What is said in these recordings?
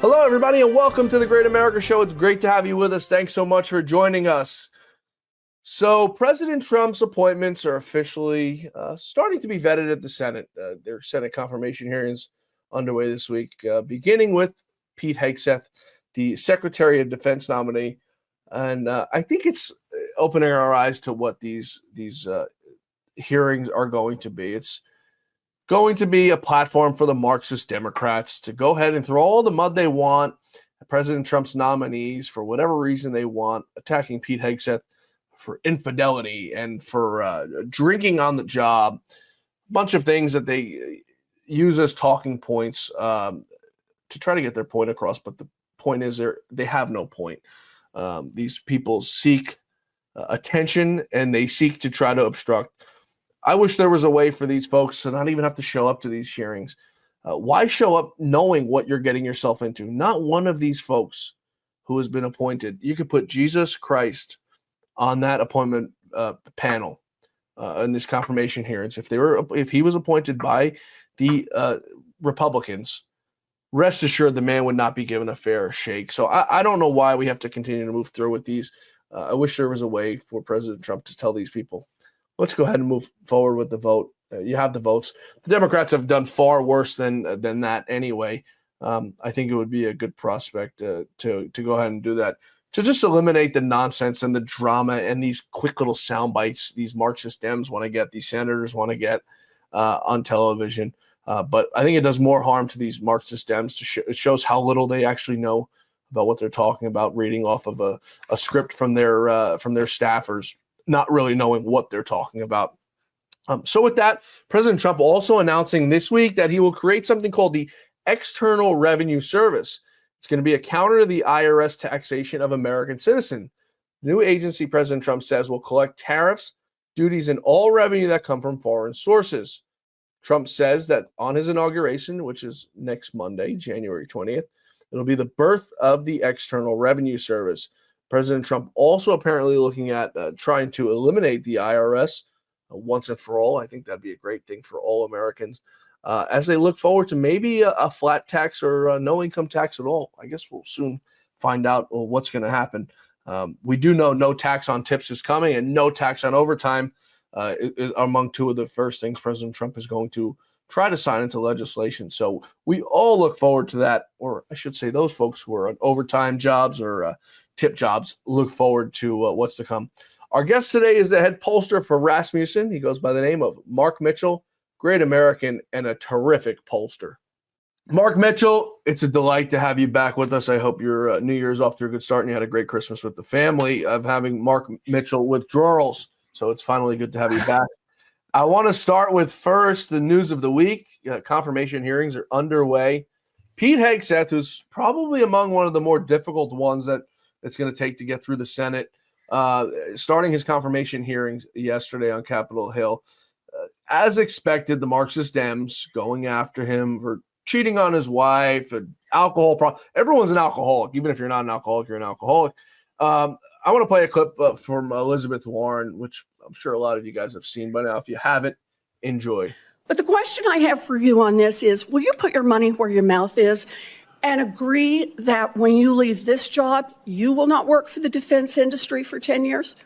Hello, everybody, and welcome to the Great America Show. It's great to have you with us. Thanks so much for joining us. So President Trump's appointments are officially starting to be vetted at the Senate. Their Senate confirmation hearings underway this week, beginning with Pete Hegseth, the Secretary of Defense nominee. And I think it's opening our eyes to what these hearings are going to be. It's going to be a platform for the Marxist Democrats to go ahead and throw all the mud they want at President Trump's nominees for whatever reason they want, attacking Pete Hegseth for infidelity and for drinking on the job, a bunch of things that they use as talking points to try to get their point across. But the point is they have no point. These people seek attention and they seek to try to obstruct. I wish there was a way for these folks to not even have to show up to these hearings. Why show up knowing what you're getting yourself into? Not one of these folks who has been appointed. You could put Jesus Christ on that appointment panel in this confirmation hearings. If he was appointed by the Republicans, rest assured the man would not be given a fair shake. So I don't know why we have to continue to move through with these. I wish there was a way for President Trump to tell these people, let's go ahead and move forward with the vote. You have the votes. The Democrats have done far worse than that anyway. I think it would be a good prospect to go ahead and do that, to just eliminate the nonsense and the drama and these quick little sound bites these Marxist Dems want to get, these senators want to get on television. But I think it does more harm to these Marxist Dems. It shows how little they actually know about what they're talking about, reading off of a script from their staffers, not really knowing what they're talking about. So with that, President Trump also announcing this week that he will create something called the External Revenue Service. It's going to be a counter to the IRS taxation of American citizens. The new agency, President Trump says, will collect tariffs, duties, and all revenue that come from foreign sources. Trump says that on his inauguration, which is next Monday, January 20th, it'll be the birth of the External Revenue Service. President Trump also apparently looking at trying to eliminate the IRS once and for all. I think that'd be a great thing for all Americans as they look forward to maybe a flat tax or no income tax at all. I guess we'll soon find out what's going to happen. We do know no tax on tips is coming and no tax on overtime is among two of the first things President Trump is going to try to sign into legislation. So we all look forward to that, or I should say those folks who are on overtime jobs or tip jobs look forward to what's to come. Our guest today is the head pollster for Rasmussen. He goes by the name of Mark Mitchell, great American and a terrific pollster. Mark Mitchell, it's a delight to have you back with us. I hope your New Year's off to a good start and you had a great Christmas with the family. Of having Mark Mitchell withdrawals, so it's finally good to have you back. I want to start with first the news of the week. Confirmation hearings are underway. Pete Hegseth, who's probably among one of the more difficult ones that it's going to take to get through the Senate, starting his confirmation hearings yesterday on Capitol Hill. As expected, the Marxist Dems going after him for cheating on his wife, an alcohol problem. Everyone's an alcoholic. Even if you're not an alcoholic, you're an alcoholic. I want to play a clip from Elizabeth Warren, which I'm sure a lot of you guys have seen by now. If you haven't, enjoy. But the question I have for you on this is, will you put your money where your mouth is and agree that when you leave this job, you will not work for the defense industry for 10 years?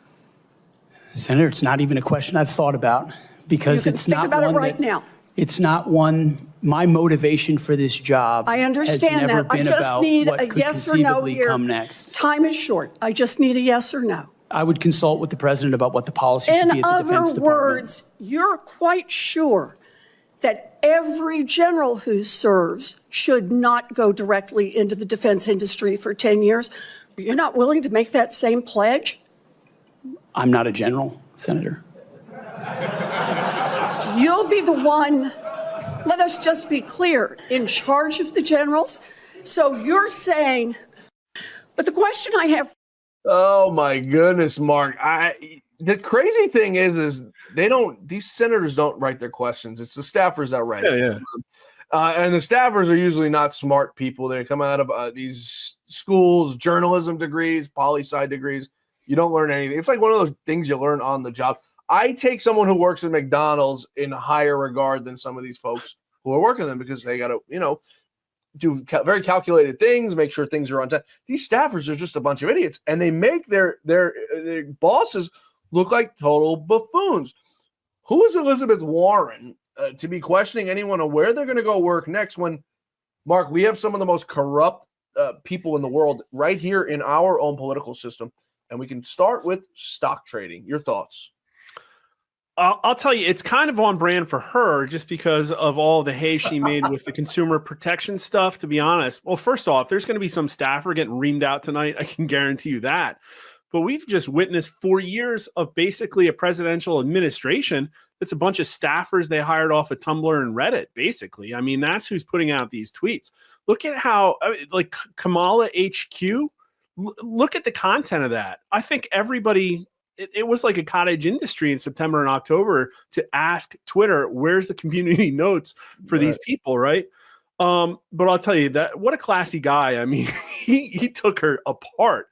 Senator, it's not even a question I've thought about because it's not one right now. It's not one. My motivation for this job I understand has never that. been I just about need what a could yes or no conceivably here. come next. Time is short. I just need a yes or no. I would consult with the president about what the policy should be In at the Defense other Department. words, you're quite sure that every general who serves should not go directly into the defense industry for 10 years. You're not willing to make that same pledge? I'm not a general, Senator. You'll be the one, let us just be clear, in charge of the generals. So you're saying, but the question I have. Oh my goodness, Mark. The crazy thing is these senators don't write their questions. It's the staffers that write it. And the staffers are usually not smart people. They come out of these schools, journalism degrees, poli-sci degrees. You don't learn anything. It's like one of those things you learn on the job. I take someone who works at McDonald's in higher regard than some of these folks who are working them, because they got to, do very calculated things, make sure things are on time. These staffers are just a bunch of idiots, and they make their bosses look like total buffoons. Who is Elizabeth Warren to be questioning anyone on where they're going to go work next when, Mark, we have some of the most corrupt people in the world right here in our own political system, and we can start with stock trading. Your thoughts? I'll tell you, it's kind of on brand for her just because of all the hay she made with the consumer protection stuff, to be honest. Well, first off, there's going to be some staffer getting reamed out tonight. I can guarantee you that. But we've just witnessed 4 years of basically a presidential administration that's a bunch of staffers they hired off of Tumblr and Reddit, basically. I mean, that's who's putting out these tweets. Look at how, like, Kamala HQ, look at the content of that. I think everybody... It was like a cottage industry in September and October to ask Twitter, where's the community notes for these people, right? But I'll tell you that what a classy guy. I mean, he took her apart.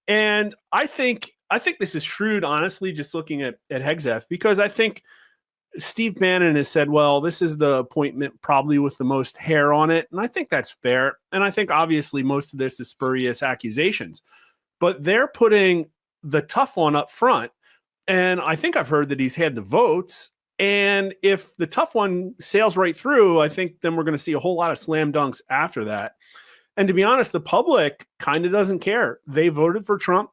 And I think this is shrewd, honestly, just looking at Hegseth, because I think Steve Bannon has said, well, this is the appointment probably with the most hair on it. And I think that's fair. And I think obviously most of this is spurious accusations. But they're putting the tough one up front. And I think I've heard that he's had the votes. And if the tough one sails right through, I think then we're going to see a whole lot of slam dunks after that. And to be honest, the public kind of doesn't care. They voted for Trump.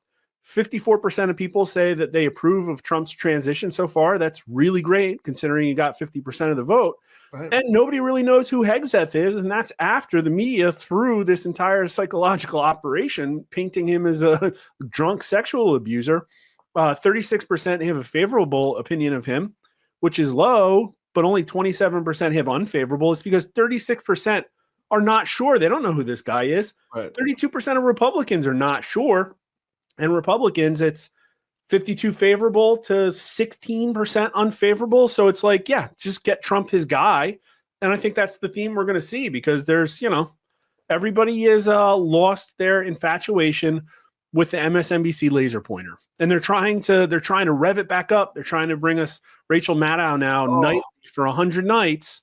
54% of people say that they approve of Trump's transition so far. That's really great considering he got 50% of the vote. Right. And nobody really knows who Hegseth is. And that's after the media threw this entire psychological operation, painting him as a drunk sexual abuser. 36% have a favorable opinion of him, which is low, but only 27% have unfavorable. It's because 36% are not sure. They don't know who this guy is. Right. 32% of Republicans are not sure. And Republicans, it's 52 favorable to 16% unfavorable. So it's like, yeah, just get Trump his guy. And I think that's the theme we're going to see, because there's, everybody is lost their infatuation with the MSNBC laser pointer. And they're trying to rev it back up. They're trying to bring us Rachel Maddow now night for 100 nights.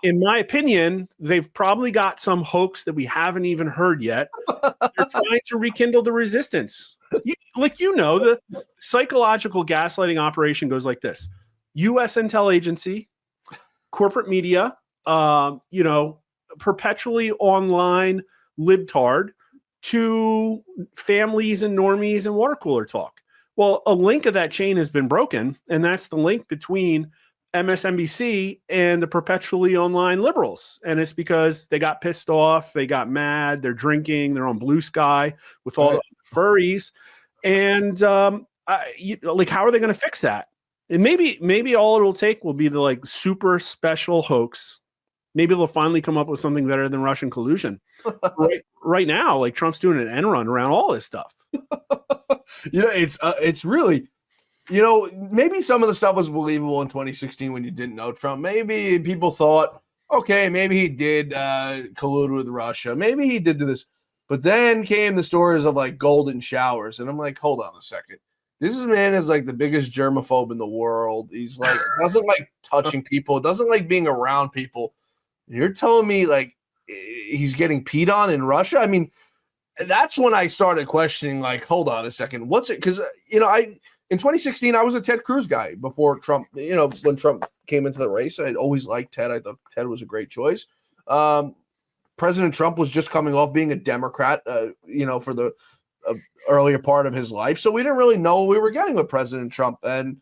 In my opinion, they've probably got some hoax that we haven't even heard yet. They're trying to rekindle the resistance. The psychological gaslighting operation goes like this. U.S. intel agency, corporate media, perpetually online libtard, to families and normies and water cooler talk. Well, a link of that chain has been broken, and that's the link between MSNBC and the perpetually online liberals. And it's because they got pissed off, they got mad, they're drinking, they're on Blue Sky with all the furries. And how are they going to fix that? And maybe all it'll take will be the super special hoax. Maybe they'll finally come up with something better than Russian collusion. Right now, Trump's doing an end run around all this stuff. It's really, maybe some of the stuff was believable in 2016 when you didn't know Trump. Maybe people thought, okay, maybe he did collude with Russia. Maybe he did do this. But then came the stories of golden showers. And I'm like, hold on a second. This man is the biggest germaphobe in the world. He's doesn't like touching people, doesn't like being around people. You're telling me he's getting peed on in Russia? I mean, that's when I started questioning, hold on a second. What's it? Because, in 2016, I was a Ted Cruz guy before Trump, when Trump came into the race. I'd always liked Ted. I thought Ted was a great choice. President Trump was just coming off being a Democrat, for the earlier part of his life. So we didn't really know what we were getting with President Trump. And,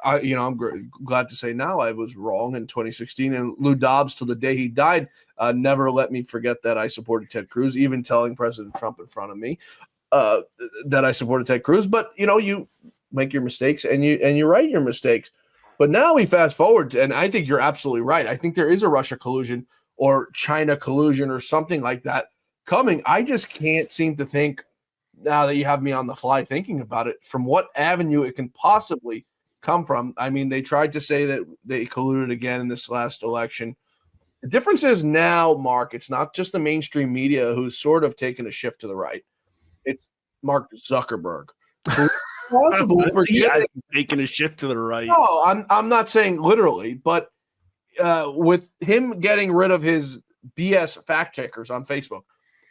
I'm glad to say now I was wrong in 2016. And Lou Dobbs, till the day he died, never let me forget that I supported Ted Cruz, even telling President Trump in front of me that I supported Ted Cruz. But, you make your mistakes and you write your mistakes. But now we fast forward, and I think you're absolutely right. I think there is a Russia collusion or China collusion or something like that coming. I just can't seem to think, now that you have me on the fly thinking about it, from what avenue it can possibly come from. I mean, they tried to say that they colluded again in this last election. The difference is now, Mark, it's not just the mainstream media who's sort of taken a shift to the right. It's Mark Zuckerberg, responsible for he giving. hasn't taken a shift to the right. No, I'm not saying literally, but with him getting rid of his BS fact checkers on Facebook,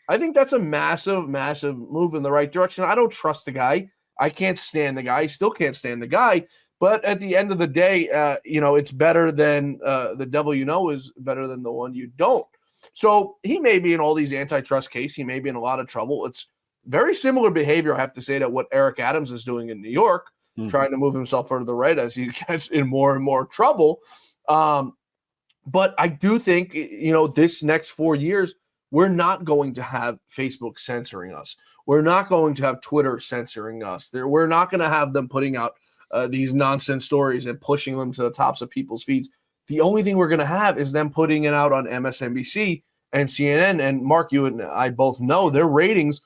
I think that's a massive, massive move in the right direction. I don't trust the guy. I can't stand the guy. Still can't stand the guy. But at the end of the day, it's better than the devil you know is better than the one you don't. So he may be in all these antitrust cases. He may be in a lot of trouble. It's very similar behavior, I have to say, to what Eric Adams is doing in New York, trying to move himself further to the right as he gets in more and more trouble. But I do think, this next 4 years, we're not going to have Facebook censoring us. We're not going to have Twitter censoring us. We're not going to have them putting out these nonsense stories and pushing them to the tops of people's feeds. The only thing we're going to have is them putting it out on MSNBC and CNN. And Mark, you and I both know their ratings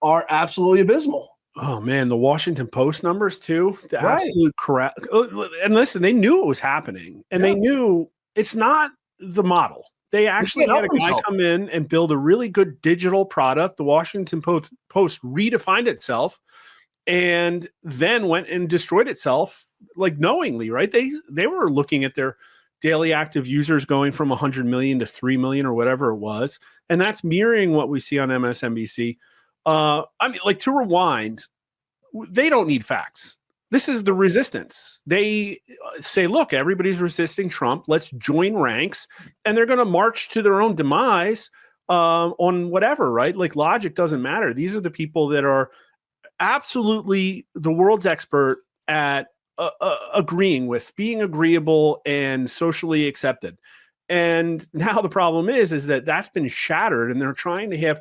are absolutely abysmal. Oh man, the Washington Post numbers too. The Right. absolute correct. And listen, they knew it was happening, and they knew it's not the model. They actually had a guy come in and build a really good digital product. The Washington Post redefined itself and then went and destroyed itself, like knowingly, right? They were looking at their daily active users going from 100 million to 3 million or whatever it was. And that's mirroring what we see on MSNBC. To rewind, they don't need facts. This is the resistance. They say, look, everybody's resisting Trump. Let's join ranks. And they're going to march to their own demise on whatever, right? Like logic doesn't matter. These are the people that are absolutely the world's expert at agreeing with, being agreeable and socially accepted. And now the problem is that that's been shattered, and they're trying to have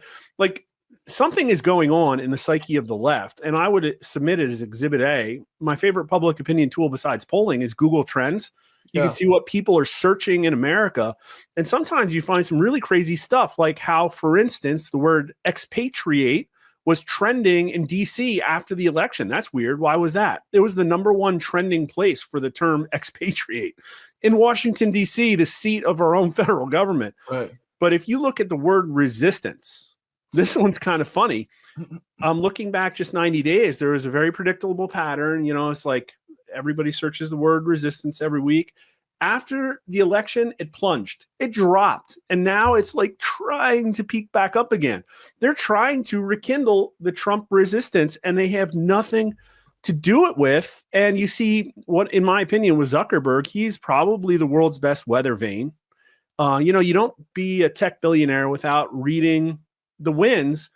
something is going on in the psyche of the left. And I would submit it as Exhibit A. My favorite public opinion tool besides polling is Google Trends. You can see what people are searching in America. And sometimes you find some really crazy stuff, like how, for instance, the word expatriate was trending in DC after the election. That's weird. Why was that? It was the #1 trending place for the term expatriate in Washington, DC, the seat of our own federal government. Right. But if you look at the word resistance, this one's kind of funny. Looking back just 90 days, there was a very predictable pattern. It's like everybody searches the word resistance every week. After the election, it plunged. It dropped. And now it's like trying to peak back up again. They're trying to rekindle the Trump resistance, and they have nothing to do it with. And you see what, in my opinion, was Zuckerberg. He's probably the world's best weather vane. You don't be a tech billionaire without reading the wins.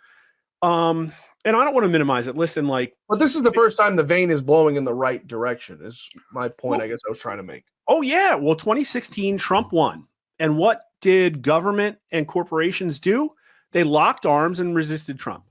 And I don't want to minimize it. Listen, but this is the first time the vein is blowing in the right direction, is my point. I guess I was trying to make. Oh yeah. Well, 2016, Trump won. And what did government and corporations do? They locked arms and resisted Trump.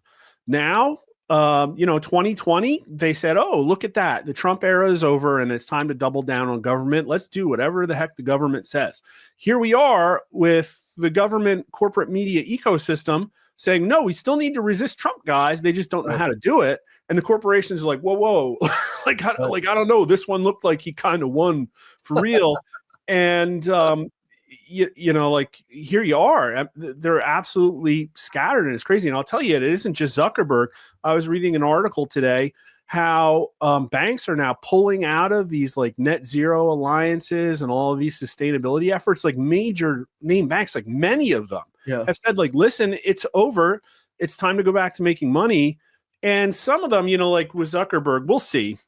Now, 2020, they said, oh, look at that. The Trump era is over and it's time to double down on government. Let's do whatever the heck the government says. Here we are with the government corporate media ecosystem saying, no, we still need to resist Trump, guys. They just don't know how to do it. And the corporations are like, whoa. I don't know. This one looked like he kind of won for real. And, here you are. They're absolutely scattered, and it's crazy. And I'll tell you, it isn't just Zuckerberg. I was reading an article today how banks are now pulling out of these net zero alliances and all of these sustainability efforts. Like major name banks, like many of them have said, listen, it's over. It's time to go back to making money. And some of them, like with Zuckerberg, we'll see.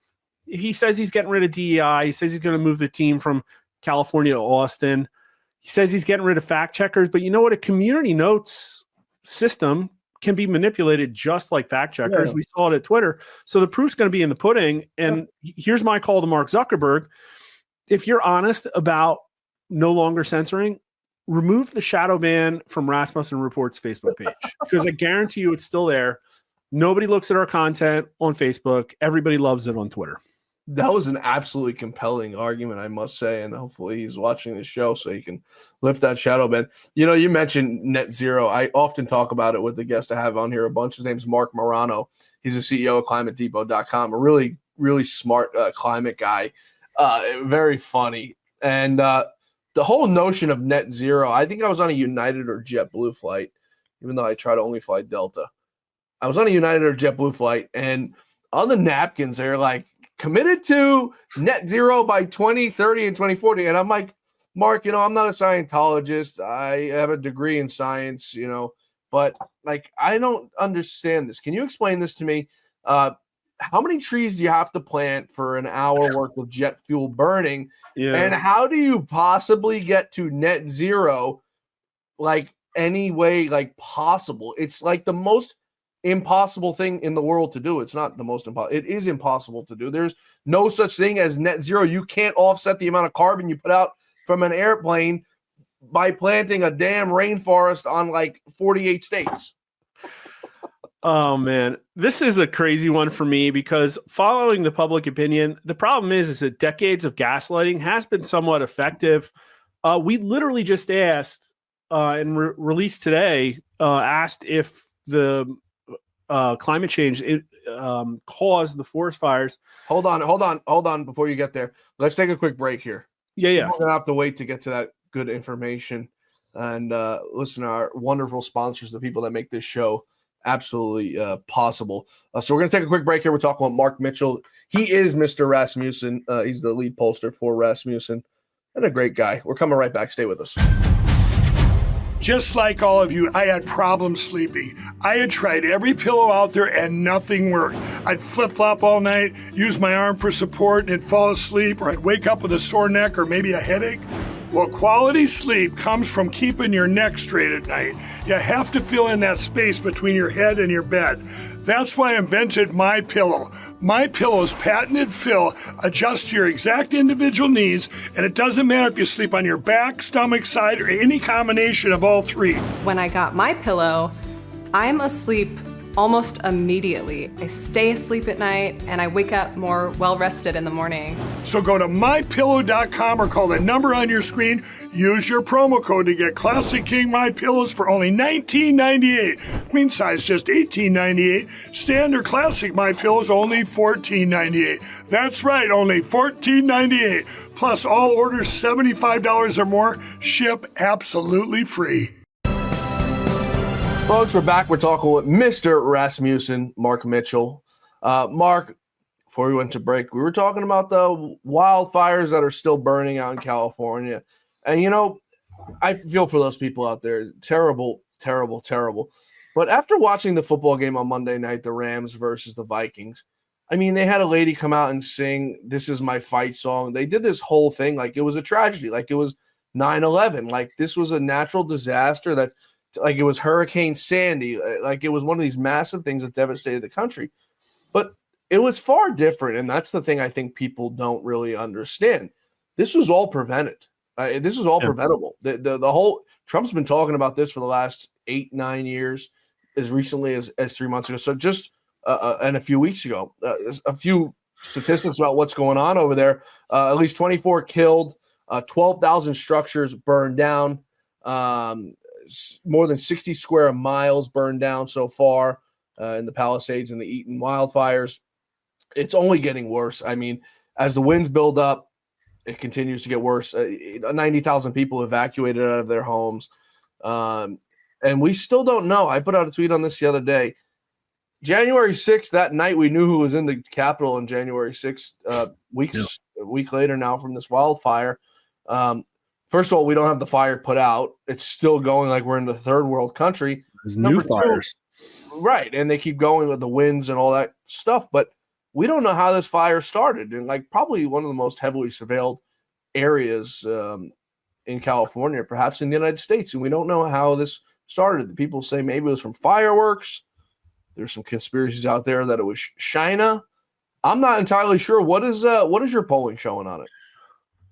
He says he's getting rid of DEI. He says he's going to move the team from California to Austin. He says he's getting rid of fact checkers. But you know what? A community notes system can be manipulated just like fact checkers. We saw it at Twitter. So the proof's going to be in the pudding. And here's my call to Mark Zuckerberg. If you're honest about no longer censoring, remove the shadow ban from Rasmussen Reports Facebook page, because I guarantee you it's still there. Nobody looks at our content on Facebook. Everybody loves it on Twitter. That was an absolutely compelling argument, I must say, and hopefully he's watching this show so he can lift that shadow ban. You mentioned net zero. I often talk about it with the guest I have on here a bunch. His name's Mark Morano. He's the CEO of ClimateDepot.com, a really, really smart climate guy, very funny. And the whole notion of net zero, I think I was on a United or JetBlue flight, even though I try to only fly Delta. I was on a United or JetBlue flight, and on the napkins, they're like committed to net zero by 2030 and 2040. And I'm like, Mark, I'm not a Scientologist. I have a degree in science, but like, I don't understand this. Can you explain this to me? How many trees do you have to plant for an hour worth of jet fuel burning? Yeah. And how do you possibly get to net zero like any way like possible? It's like the most impossible thing in the world to do. It's not the most impossible. It is impossible to do. There's no such thing as net zero. You can't offset the amount of carbon you put out from an airplane by planting a damn rainforest on like 48 states. Oh man, this is a crazy one for me because following the public opinion, the problem is that decades of gaslighting has been somewhat effective. We literally just asked and released today, asked if the climate change caused the forest fires. Hold on before you get there. Let's take a quick break here. Yeah. We're gonna have to wait to get to that good information and listen to our wonderful sponsors, the people that make this show absolutely possible. So we're going to take a quick break here. We're talking about Mark Mitchell. He is Mr. Rasmussen. He's the lead pollster for Rasmussen and a great guy. We're coming right back. Stay with us. Just like all of you, I had problems sleeping. I had tried every pillow out there and nothing worked. I'd flip-flop all night, use my arm for support, and fall asleep, or I'd wake up with a sore neck or maybe a headache. Well, quality sleep comes from keeping your neck straight at night. You have to fill in that space between your head and your bed. That's why I invented My Pillow. My Pillow's patented fill adjusts to your exact individual needs, and it doesn't matter if you sleep on your back, stomach, side, or any combination of all three. When I got My Pillow, I'm asleep almost immediately. I stay asleep at night and I wake up more well-rested in the morning. So go to mypillow.com or call the number on your screen. Use your promo code to get Classic King My Pillows for only $19.98. Queen size just $18.98. Standard Classic My Pillows only $14.98. That's right, only $14.98. Plus all orders $75 or more ship absolutely free. Folks, we're back. We're talking with Mr. Rasmussen, Mark Mitchell. Mark, before we went to break, we were talking about the wildfires that are still burning out in California. And, I feel for those people out there. Terrible, terrible, terrible. But after watching the football game on Monday night, the Rams versus the Vikings, I mean, they had a lady come out and sing "This Is My Fight" song. They did this whole thing like it was a tragedy, like it was 9/11, like this was a natural disaster that – like it was Hurricane Sandy, like it was one of these massive things that devastated the country. But it was far different, and that's the thing I think people don't really understand. This was all prevented. This was all preventable. The whole Trump's been talking about this for the last 8-9 years, as recently as 3 months ago. So just and a few weeks ago, a few statistics about what's going on over there. At least 24 killed, 12,000 structures burned down. More than 60 square miles burned down so far in the Palisades and the Eaton wildfires. It's only getting worse. I mean, as the winds build up, it continues to get worse. 90,000 people evacuated out of their homes. And we still don't know. I put out a tweet on this the other day. January 6th, that night, we knew who was in the Capitol on January 6th, a week later now from this wildfire. First of all, we don't have the fire put out. It's still going like we're in the third world country. There's new fires. Right, and they keep going with the winds and all that stuff. But we don't know how this fire started. And like probably one of the most heavily surveilled areas in California, perhaps in the United States. And we don't know how this started. The people say maybe it was from fireworks. There's some conspiracies out there that it was China. I'm not entirely sure. What is your polling showing on it?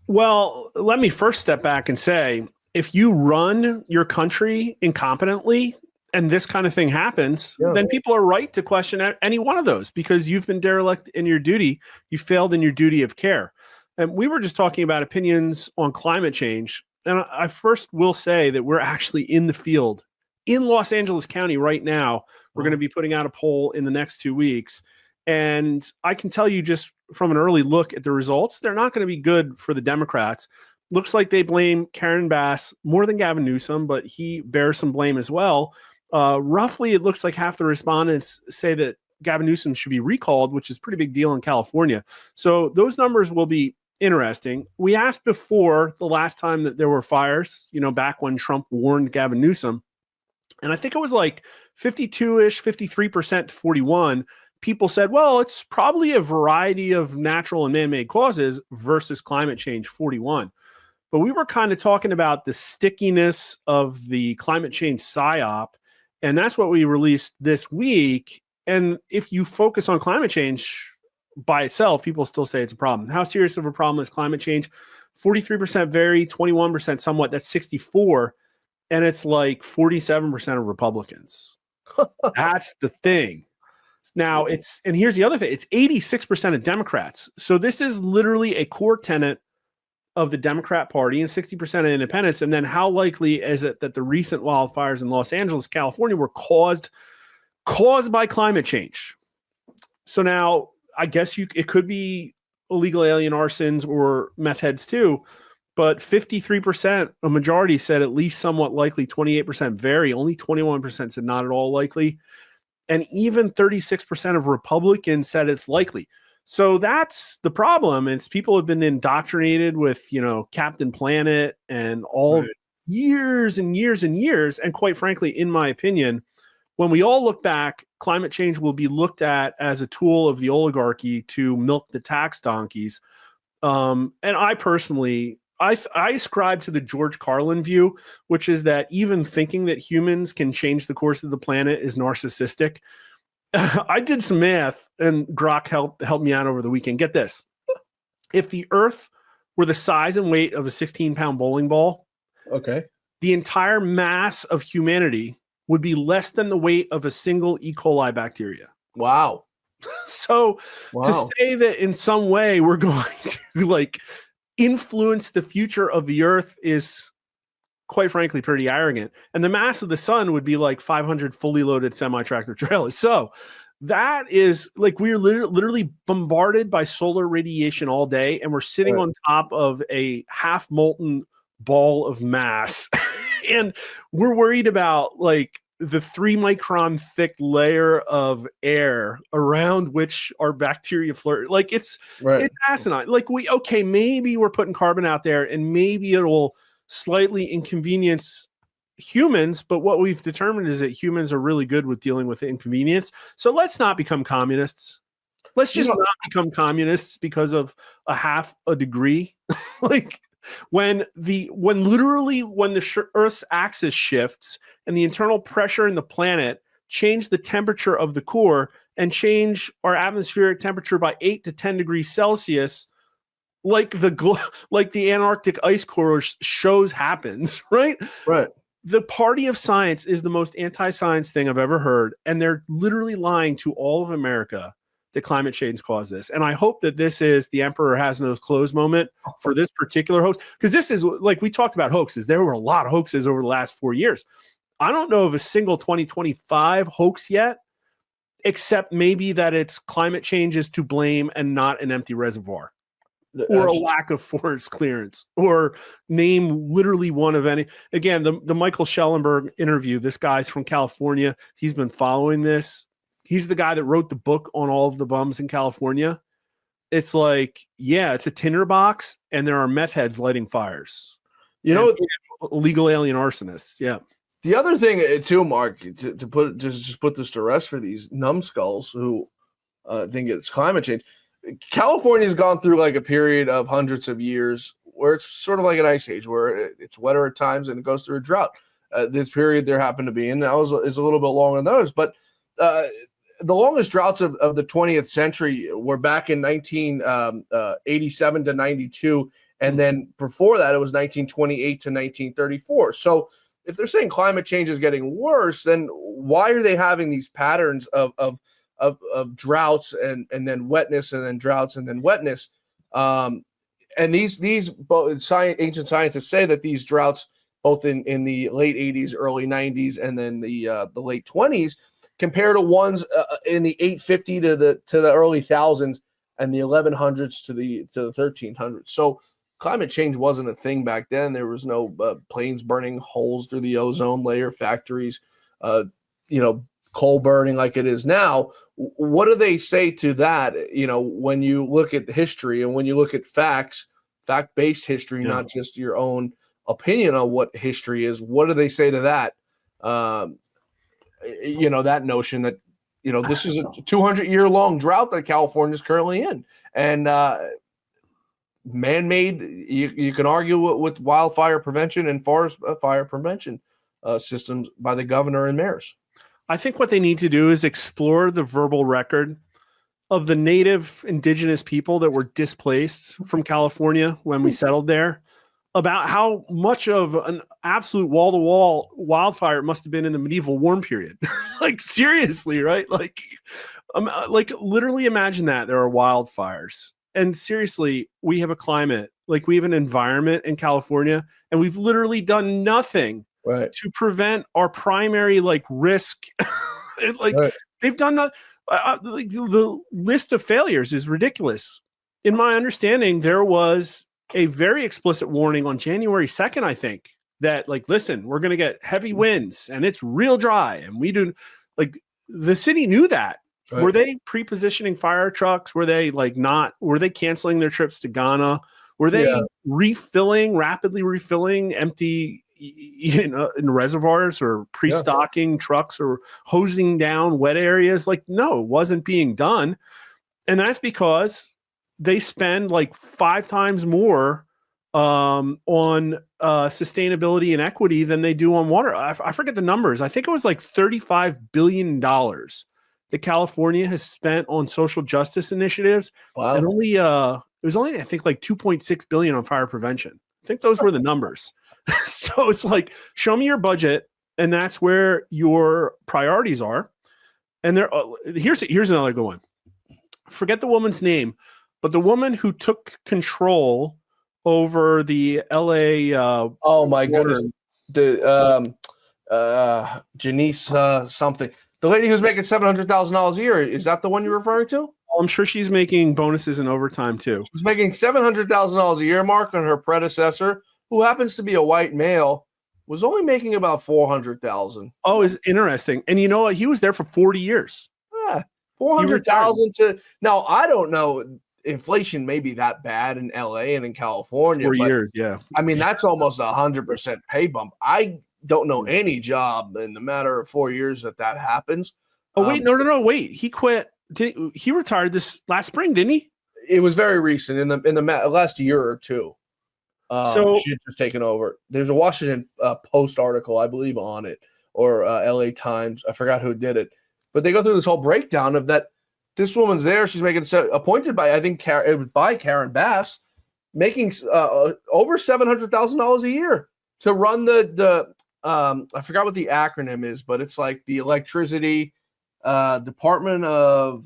Well, let me first step back and say, if you run your country incompetently and this kind of thing happens, then people are right to question any one of those because you've been derelict in your duty. You failed in your duty of care. And we were just talking about opinions on climate change. And I first will say that we're actually in the field in Los Angeles County right now. We're going to be putting out a poll in the next 2 weeks. And I can tell you just from an early look at the results, they're not going to be good for the Democrats. Looks like they blame Karen Bass more than Gavin Newsom, but he bears some blame as well. Roughly, it looks like half the respondents say that Gavin Newsom should be recalled, which is a pretty big deal in California. So those numbers will be interesting. We asked before the last time that there were fires, back when Trump warned Gavin Newsom, and I think it was like 52-ish, 53% to 41. People said, well, it's probably a variety of natural and man-made causes versus climate change, 41. But we were kind of talking about the stickiness of the climate change psyop, and that's what we released this week. And if you focus on climate change by itself, people still say it's a problem. How serious of a problem is climate change? 43% very, 21% somewhat. That's 64. And it's like 47% of Republicans. That's the thing. Now and here's the other thing. It's 86% of Democrats. So this is literally a core tenet of the Democrat Party and 60% of independents. And then how likely is it that the recent wildfires in Los Angeles, California were caused by climate change? So now I guess it could be illegal alien arsons or meth heads too, but 53%, a majority said at least somewhat likely, 28% very, only 21% said not at all likely. And even 36% of Republicans said it's likely. So that's the problem. It's people have been indoctrinated with, Captain Planet and all years and years and years. And quite frankly, in my opinion, when we all look back, climate change will be looked at as a tool of the oligarchy to milk the tax donkeys. And I personally, I ascribe to the George Carlin view, which is that even thinking that humans can change the course of the planet is narcissistic. I did some math, and Grok helped me out over the weekend. Get this. If the Earth were the size and weight of a 16-pound bowling ball, okay, the entire mass of humanity would be less than the weight of a single E. coli bacteria. Wow. So to say that in some way we're going to influence the future of the Earth is quite frankly pretty arrogant. And the mass of the sun would be like 500 fully loaded semi-tractor trailers. So that is we're literally bombarded by solar radiation all day, and we're sitting on top of a half molten ball of mass. And we're worried about the 3-micron thick layer of air around which our bacteria flourish. It's asinine. Maybe we're putting carbon out there and maybe it'll slightly inconvenience humans, but what we've determined is that humans are really good with dealing with inconvenience. So let's not become communists. Let's just not become communists because of a half a degree. When the Earth's axis shifts and the internal pressure in the planet change the temperature of the core and change our atmospheric temperature by 8 to 10 degrees Celsius, like the Antarctic ice core shows happens, right? Right. The party of science is the most anti-science thing I've ever heard, and they're literally lying to all of America that climate change caused this. And I hope that this is the emperor has no clothes moment for this particular hoax, because this is we talked about hoaxes. There were a lot of hoaxes over the last 4 years. I don't know of a single 2025 hoax yet, except maybe that it's climate change is to blame and not an empty reservoir or a lack of forest clearance, or name literally one of any. Again, the Michael Schellenberg interview, this guy's from California. He's been following this. He's the guy that wrote the book on all of the bums in California. It's it's a tinderbox, and there are meth heads lighting fires. Illegal alien arsonists. Yeah. The other thing too, Mark, to put this to rest for these numbskulls who think it's climate change. California's gone through a period of hundreds of years where it's sort of like an ice age, where it's wetter at times and it goes through a drought. This period there happened to be, and that is a little bit longer than those, but the longest droughts of the 20th century were back in 1987 to 92. And then before that, it was 1928 to 1934. So if they're saying climate change is getting worse, then why are they having these patterns of droughts and then wetness and then droughts and then wetness? And these ancient scientists say that these droughts, both in the late 80s, early 90s, and then the late 20s, compare to ones in the 850 to the early thousands and the 1100s to the 1300s. So climate change wasn't a thing back then. There was no planes burning holes through the ozone layer, factories, coal burning like it is now. What do they say to that? When you look at history and when you look at facts, fact-based history, not just your own opinion on what history is, what do they say to that? That notion that, this is a 200-year-long drought that California is currently in. And man-made, you can argue with wildfire prevention and forest fire prevention systems by the governor and mayors. I think what they need to do is explore the verbal record of the native indigenous people that were displaced from California when we settled there, about how much of an absolute wall-to-wall wildfire it must have been in the medieval warm period. Like, seriously, right? Like literally imagine that there are wildfires. And seriously, we have a climate, like we have an environment in California, and we've literally done nothing to prevent our primary risk. They've done not. The list of failures is ridiculous. In my understanding, there was a very explicit warning on January 2nd, I think, that listen, we're going to get heavy winds and it's real dry. And we do the city knew that. Right. Were they pre-positioning fire trucks? Were they were they canceling their trips to Ghana? Were they rapidly refilling empty in reservoirs, or pre-stocking trucks, or hosing down wet areas? No, it wasn't being done. And that's because they spend 5 times more on sustainability and equity than they do on water. I forget the numbers. I think it was $35 billion that California has spent on social justice initiatives. Wow. And it was only I think 2.6 billion on fire prevention. I think those were the numbers. So it's show me your budget, and that's where your priorities are. And here's another good one. Forget the woman's name, but the woman who took control over the LA. Oh my goodness, the Janice something. The lady who's making $700,000 a year. Is that the one you're referring to? I'm sure she's making bonuses and overtime too. She's making $700,000 a year, Mark, and her predecessor, who happens to be a white male, was only making about $400,000. Oh, it's interesting. And you know what? He was there for 40 years. Yeah, $400,000 to now. I don't know. Inflation may be that bad in LA and in California. 4 years, yeah. I mean, that's almost 100% pay bump. I don't know any job in the matter of 4 years that happens. Oh wait, no, wait. He quit. He retired this last spring, didn't he? It was very recent, in the last year or two. So she had just taken over. There's a Washington Post article, I believe, on it, or LA Times. I forgot who did it, but they go through this whole breakdown of that. This woman's there. She's making appointed by, I think, it was by Karen Bass, making over $700,000 a year to run the I forgot what the acronym is, but it's the electricity Department of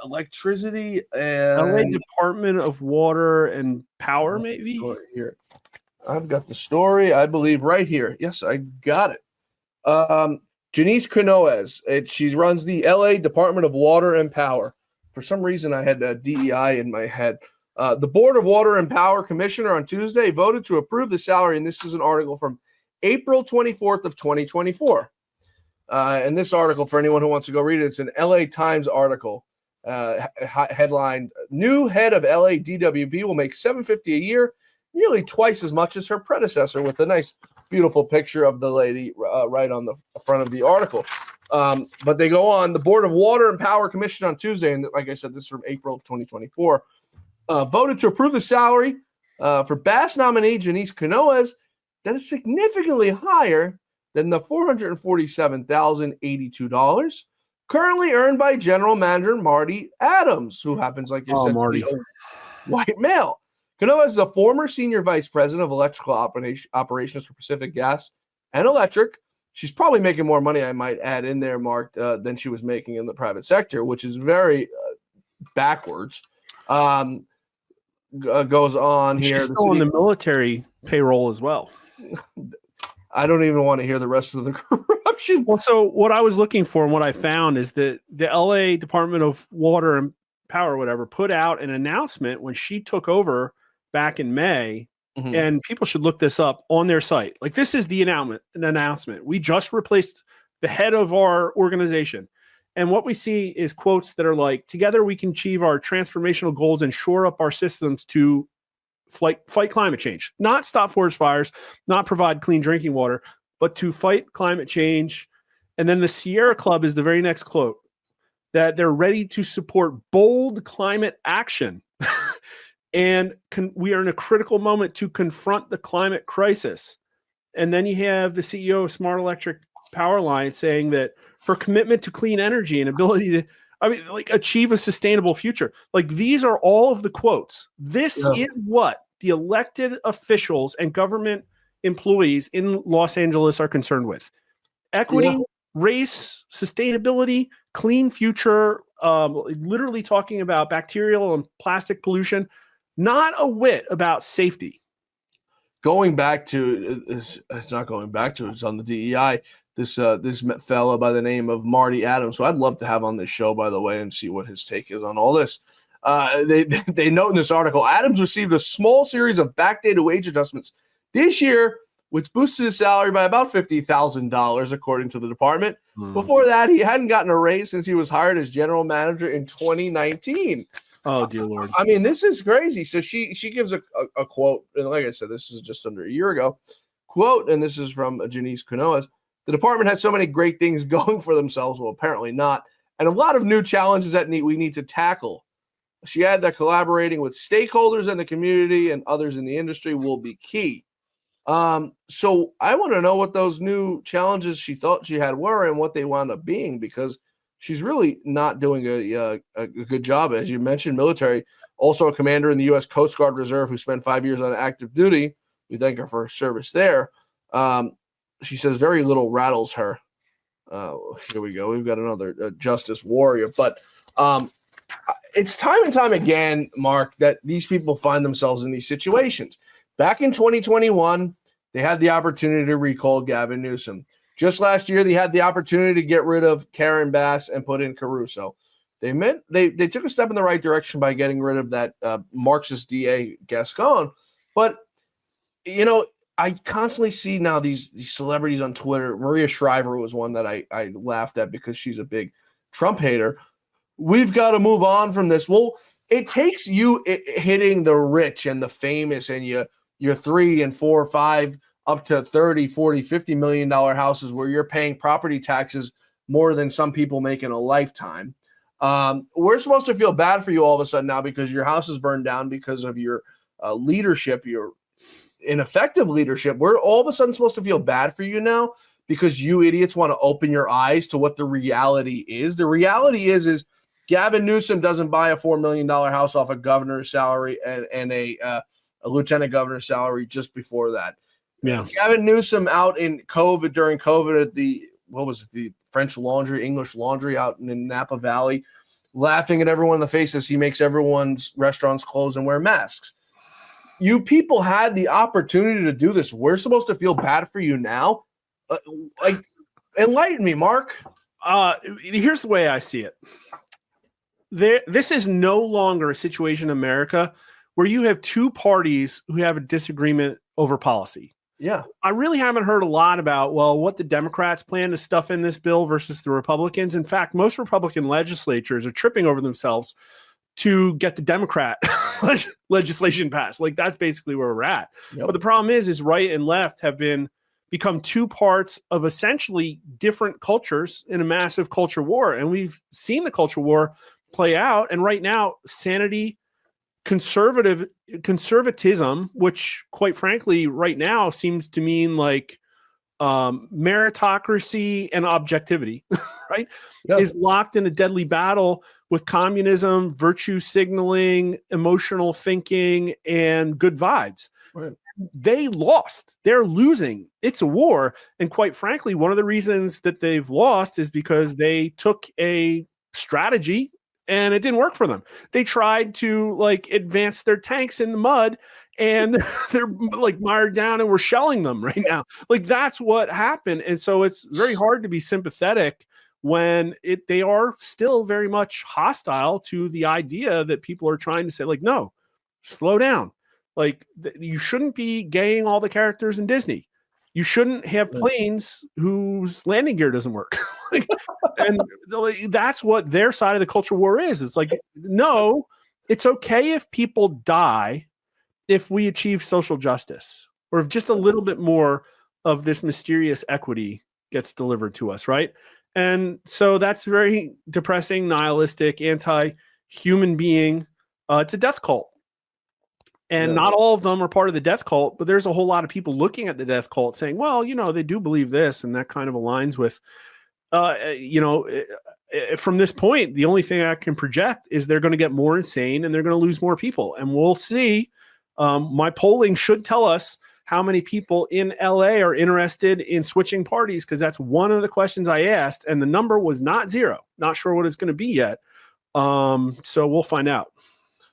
Electricity and LA Department of Water and Power, maybe. Here, I've got the story, I believe, right here. Yes, I got it. Janice Canoes. She runs the LA Department of Water and Power. For some reason, I had DEI in my head. The Board of Water and Power Commissioner on Tuesday voted to approve the salary, and this is an article from April 24th of 2024. And this article, for anyone who wants to go read it, it's an LA Times article. Headlined, "New head of LA DWP will make $750 a year, nearly twice as much as her predecessor," with a nice, beautiful picture of the lady right on the front of the article. But they go on. The Board of Water and Power Commission on Tuesday, and like I said, this is from April of 2024, voted to approve the salary for Bass nominee Janice Canoes that is significantly higher than the $447,082 currently earned by General Manager Marty Adams, who happens, like you said, Marty, to be a white male. Canoes is a former senior vice president of electrical operations for Pacific Gas and Electric. She's probably making more money, I might add in there, Mark, than she was making in the private sector, which is very backwards. Goes on here. She's still on the military payroll as well. I don't even want to hear the rest of the corruption. Well, so what I was looking for and what I found is that the LA Department of Water and Power, whatever, put out an announcement when she took over back in May, and people should look this up on their site. This is the announcement. We just replaced the head of our organization. And what we see is quotes that are like, together we can achieve our transformational goals and shore up our systems to fight climate change, not stop forest fires, not provide clean drinking water, but to fight climate change. And then the Sierra Club is the very next quote, that they're ready to support bold climate action. And we are in a critical moment to confront the climate crisis. And then you have the CEO of Smart Electric Power Line saying that her commitment to clean energy and ability to, achieve a sustainable future. Like, these are all of the quotes. This is what the elected officials and government employees in Los Angeles are concerned with. Equity, race, sustainability, clean future, literally talking about bacterial and plastic pollution, not a whit about safety. Going back to, it's not going back to, it's on the DEI, this fellow by the name of Marty Adams, who I'd love to have on this show, by the way, and see what his take is on all this. They note in this article, Adams received a small series of backdated wage adjustments this year, which boosted his salary by about $50,000, according to the department. Before that, he hadn't gotten a raise since he was hired as general manager in 2019. Oh, dear Lord. I mean, this is crazy. So she gives a quote, and like I said, this is just under a year ago. Quote, and this is from Janice Canoas. The department has so many great things going for themselves. Well, apparently not. And a lot of new challenges that we need to tackle. She added that collaborating with stakeholders in the community and others in the industry will be key. So I want to know what those new challenges she thought she had were and what they wound up being, because she's really not doing a good job. As you mentioned, military, also a commander in the U.S. Coast Guard Reserve who spent 5 years on active duty. We thank her for her service there. She says very little rattles her. Here we go. We've got another justice warrior. But it's time and time again, Mark, that these people find themselves in these situations. Back in 2021, they had the opportunity to recall Gavin Newsom. Just last year, they had the opportunity to get rid of Karen Bass and put in Caruso. They took a step in the right direction by getting rid of that Marxist DA Gascon. But, you know, I constantly see now these celebrities on Twitter. Maria Shriver was one that I laughed at because she's a big Trump hater. We've got to move on from this. Well, it takes you hitting the rich and the famous and your $3 and $4, $5, up to 30, 40, $50 million houses where you're paying property taxes more than some people make in a lifetime. We're supposed to feel bad for you all of a sudden now because your house is burned down because of your leadership, your ineffective leadership. We're all of a sudden supposed to feel bad for you now because you idiots want to open your eyes to what the reality is. The reality is Gavin Newsom doesn't buy a $4 million house off a governor's salary and a lieutenant governor's salary just before that. Yeah. Gavin Newsom out in COVID, during COVID at the French Laundry, English Laundry out in Napa Valley, laughing at everyone in the face as he makes everyone's restaurants close and wear masks. You people had the opportunity to do this. We're supposed to feel bad for you now? Enlighten me, Mark. Here's the way I see it. This is no longer a situation in America where you have two parties who have a disagreement over policy. Yeah. I really haven't heard a lot about, what the Democrats plan to stuff in this bill versus the Republicans. In fact, most Republican legislatures are tripping over themselves to get the Democrat legislation passed. Like, that's basically where we're at. Yep. But the problem is right and left have become two parts of essentially different cultures in a massive culture war. And we've seen the culture war play out. And right now, sanity, conservatism, which quite frankly, right now seems to mean like meritocracy and objectivity, right? Yep. Is locked in a deadly battle with communism, virtue signaling, emotional thinking, and good vibes. Right. They lost. They're losing. It's a war. And quite frankly, one of the reasons that they've lost is because they took a strategy and it didn't work for them. They tried to advance their tanks in the mud and they're mired down and we're shelling them right now. That's what happened. And so it's very hard to be sympathetic when they are still very much hostile to the idea that people are trying to say no, slow down. You shouldn't be gaying all the characters in Disney. you shouldn't have planes whose landing gear doesn't work. And that's what their side of the culture war is. It's like, no, it's okay if people die if we achieve social justice, or if just a little bit more of this mysterious equity gets delivered to us, right? And so that's very depressing, nihilistic, anti-human being. It's a death cult. And not all of them are part of the death cult, but there's a whole lot of people looking at the death cult saying, well, they do believe this, and that kind of aligns with, from this point, the only thing I can project is they're going to get more insane and they're going to lose more people. And we'll see. My polling should tell us how many people in LA are interested in switching parties, because that's one of the questions I asked, and the number was not 0. Not sure what it's going to be yet. So we'll find out.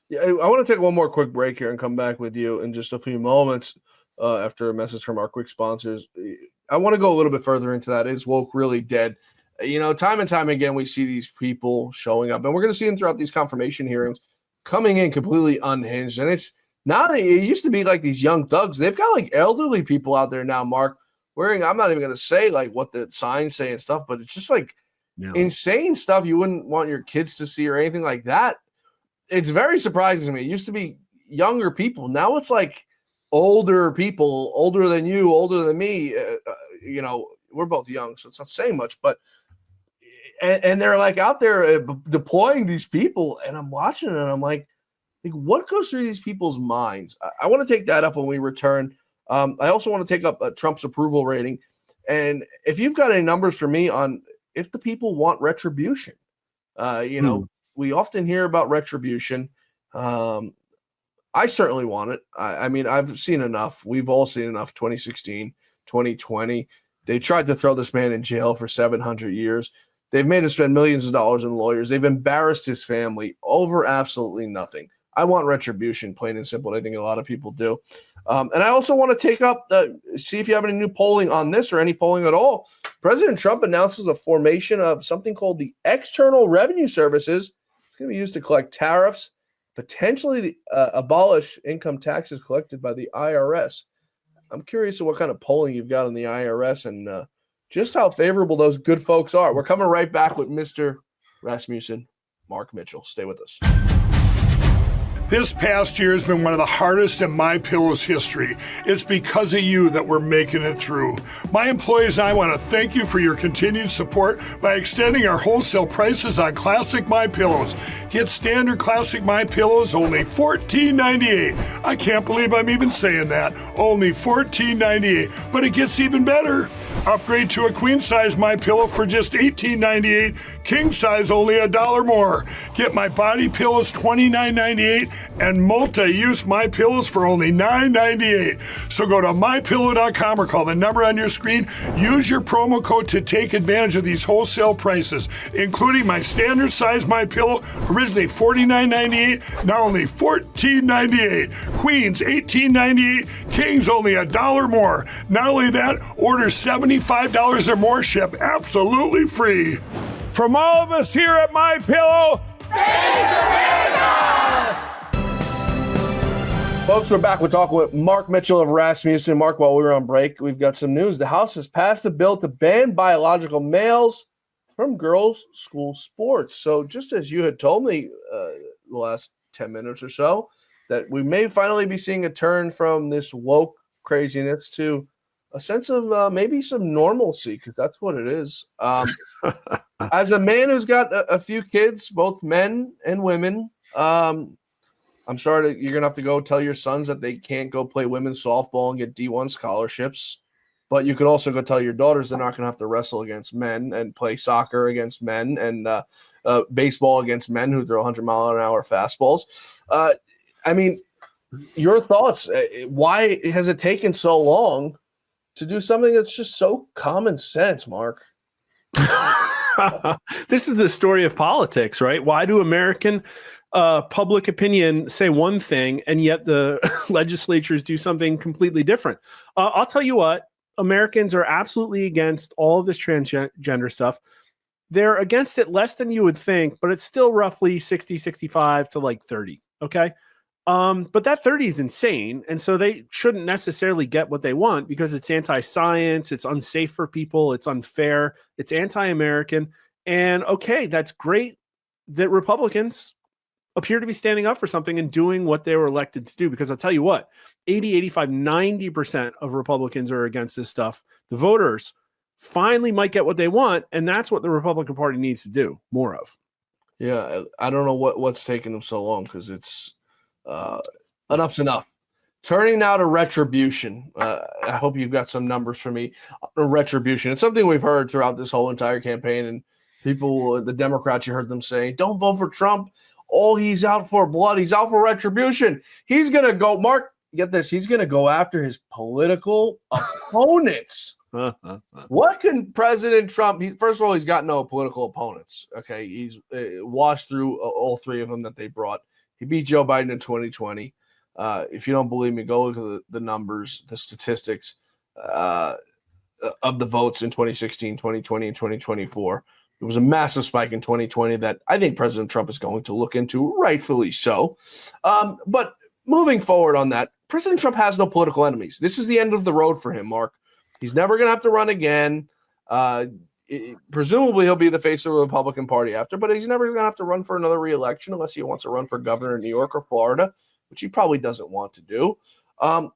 Yeah, I want to take one more quick break here and come back with you in just a few moments after a message from our quick sponsors. I want to go a little bit further into that. Is woke really dead? Time and time again, we see these people showing up, and we're going to see them throughout these confirmation hearings coming in completely unhinged. And it's now that it used to be like these young thugs. They've got like elderly people out there now, Mark, wearing, I'm not even going to say like what the signs say and stuff, but it's just like insane stuff you wouldn't want your kids to see or anything like that. It's very surprising to me. It used to be younger people. Now it's like older people, older than you, older than me. We're both young, so it's not saying much, but and they're like out there deploying these people, and I'm watching it and I'm like, what goes through these people's minds? I want to take that up when we return. I also want to take up Trump's approval rating. And if you've got any numbers for me on if the people want retribution, we often hear about retribution. I certainly want it. I mean, I've seen enough. We've all seen enough. 2016, 2020. They tried to throw this man in jail for 700 years. They've made him spend millions of dollars in lawyers. They've embarrassed his family over absolutely nothing. I want retribution, plain and simple. I think a lot of people do. And I also want to take up, see if you have any new polling on this or any polling at all. President Trump announces the formation of something called the External Revenue Services. It's going to be used to collect tariffs, potentially abolish income taxes collected by the IRS. I'm curious of what kind of polling you've got on the IRS and just how favorable those good folks are. We're coming right back with Mr. Rasmussen, Mark Mitchell. Stay with us. This past year has been one of the hardest in MyPillow's history. It's because of you that we're making it through. My employees and I want to thank you for your continued support by extending our wholesale prices on classic MyPillows. Get standard classic MyPillows only $14.98. I can't believe I'm even saying that. Only $14.98. But it gets even better. Upgrade to a queen size MyPillow for just $18.98. King size only $1 more. Get my body pillows $29.98 and multi-use MyPillows for only $9.98. So go to mypillow.com or call the number on your screen. Use your promo code to take advantage of these wholesale prices, including my standard size MyPillow, originally $49.98, now only $14.98. Queens $18.98, Kings only $1 more. Not only that, order $75 or more, ship absolutely free. From all of us here at MyPillow, thanks, America! Folks, we're back. We're talking with Mark Mitchell of Rasmussen. Mark, while we were on break, we've got some news. The House has passed a bill to ban biological males from girls' school sports. So just as you had told me the last 10 minutes or so, that we may finally be seeing a turn from this woke craziness to a sense of maybe some normalcy, because that's what it is. As a man who's got a few kids, both men and women, I'm sorry you're going to have to go tell your sons that they can't go play women's softball and get D1 scholarships. But you could also go tell your daughters they're not going to have to wrestle against men and play soccer against men and baseball against men who throw 100-mile-an-hour fastballs. I mean, your thoughts. Why has it taken so long to do something that's just so common sense, Mark? This is the story of politics, right? Why do American public opinion say one thing and yet the legislatures do something completely different? I'll tell you what, Americans are absolutely against all of this transgender stuff. They're against it less than you would think, but it's still roughly 60, 65 to like 30. Okay. But that 30 is insane. And so they shouldn't necessarily get what they want because it's anti-science, it's unsafe for people, it's unfair, it's anti-American. And okay, that's great that Republicans appear to be standing up for something and doing what they were elected to do. Because I'll tell you what, 80, 85, 90% of Republicans are against this stuff. The voters finally might get what they want. And that's what the Republican Party needs to do more of. Yeah, I don't know what's taking them so long because it's enough's enough. Turning now to retribution. I hope you've got some numbers for me. Retribution. It's something we've heard throughout this whole entire campaign, and people, the Democrats, you heard them say, don't vote for Trump. Oh, he's out for blood. He's out for retribution. He's going to go, Mark, get this, he's going to go after his political opponents. What can President Trump, first of all, he's got no political opponents. Okay, he's washed through all three of them that they brought. He beat Joe Biden in 2020. If you don't believe me, go look at the numbers, the statistics of the votes in 2016, 2020, and 2024. There was a massive spike in 2020 that I think President Trump is going to look into, rightfully so. But moving forward on that, President Trump has no political enemies. This is the end of the road for him, Mark. He's never going to have to run again. Presumably, he'll be the face of the Republican Party after, but he's never going to have to run for another re-election unless he wants to run for governor in New York or Florida, which he probably doesn't want to do.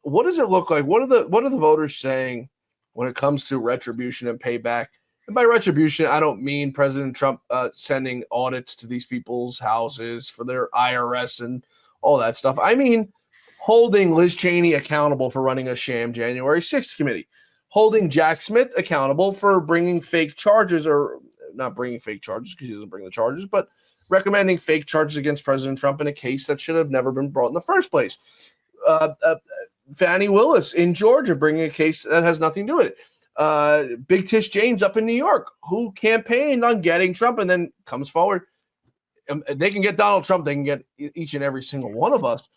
What does it look like? What are the voters saying when it comes to retribution and payback? And by retribution, I don't mean President Trump sending audits to these people's houses for their IRS and all that stuff. I mean holding Liz Cheney accountable for running a sham January 6th committee, holding Jack Smith accountable for bringing fake charges, or not bringing fake charges because he doesn't bring the charges, but recommending fake charges against President Trump in a case that should have never been brought in the first place. Fani Willis in Georgia bringing a case that has nothing to do with it. Big Tish James up in New York, who campaigned on getting Trump and then comes forward. They can get Donald Trump. They can get each and every single one of us.